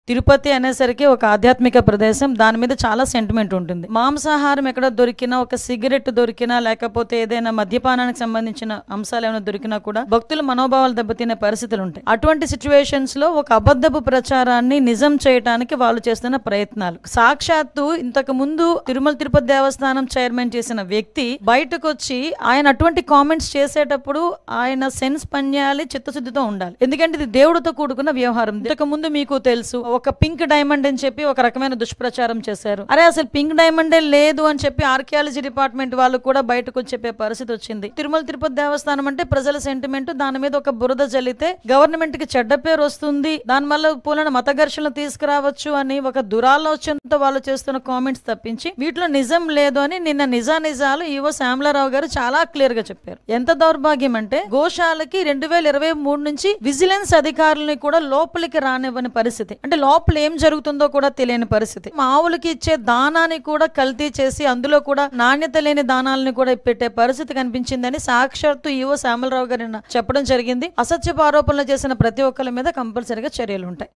తిరుపతి అనేసరికి ఒక ఆధ్యాత్మిక ప్రదేశం, దాని మీద చాలా సెంటిమెంట్ ఉంటుంది. మాంసాహారం ఎక్కడ దొరికినా, ఒక సిగరెట్ దొరికినా, లేకపోతే ఏదైనా మద్యపానానికి సంబంధించిన అంశాలు ఏమైనా దొరికినా కూడా భక్తుల మనోభావాలు దెబ్బతినే పరిస్థితులు ఉంటాయి. అటువంటి సిచ్యువేషన్స్ లో ఒక అబద్ధపు ప్రచారాన్ని నిజం చేయడానికి వాళ్ళు చేస్తున్న ప్రయత్నాలు. సాక్షాత్తు ఇంతకు ముందు తిరుమల తిరుపతి దేవస్థానం చైర్మన్ చేసిన వ్యక్తి బయటకు వచ్చి ఆయన అటువంటి కామెంట్స్ చేసేటప్పుడు ఆయన సెన్స్ పనిచేయాలి, చిత్తశుద్ధితో ఉండాలి. ఎందుకంటే ఇది దేవుడితో కూడుకున్న వ్యవహారం. ఇంతకు ముందు మీకు తెలుసు, ఒక పింక్ డైమండ్ అని చెప్పి ఒక రకమైన దుష్ప్రచారం చేశారు. అరే అసలు పింక్ డైమండే లేదు అని చెప్పి ఆర్కియాలజీ డిపార్ట్మెంట్ వాళ్ళు కూడా బయటకు చెప్పే పరిస్థితి వచ్చింది. తిరుమల తిరుపతి దేవస్థానం అంటే ప్రజల సెంటిమెంట్, దాని మీద ఒక బురద జల్లితే గవర్నమెంట్ కి చెడ్డ పేరు వస్తుంది, దాని వల్ల పూలన మత ఘర్షణలు తీసుకురావచ్చు అని ఒక దురాలోచనతో వాళ్ళు చేస్తున్న కామెంట్స్ తప్పించి వీటిలో నిజం లేదు అని నిన్న నిజాలు ఈవో శ్యామలారావు గారు చాలా క్లియర్ గా చెప్పారు. ఎంత దౌర్భాగ్యం అంటే గోశాలకి 2023 నుంచి విజిలెన్స్ అధికారులని కూడా లోపలికి రానివ్వని పరిస్థితి. అంటే లోపల ఏం జరుగుతుందో కూడా తెలియని పరిస్థితి. మావులకి ఇచ్చే దానాన్ని కూడా కల్తీ చేసి అందులో కూడా నాణ్యత లేని దానాలను కూడా పెట్టే పరిస్థితి కనిపించిందని సాక్షాత్తు ఈవో శ్యామలరావు గారు చెప్పడం జరిగింది. అసత్యపు ఆరోపణలు చేసిన ప్రతి ఒక్కరి మీద కంపల్సరీగా చర్యలు ఉంటాయి.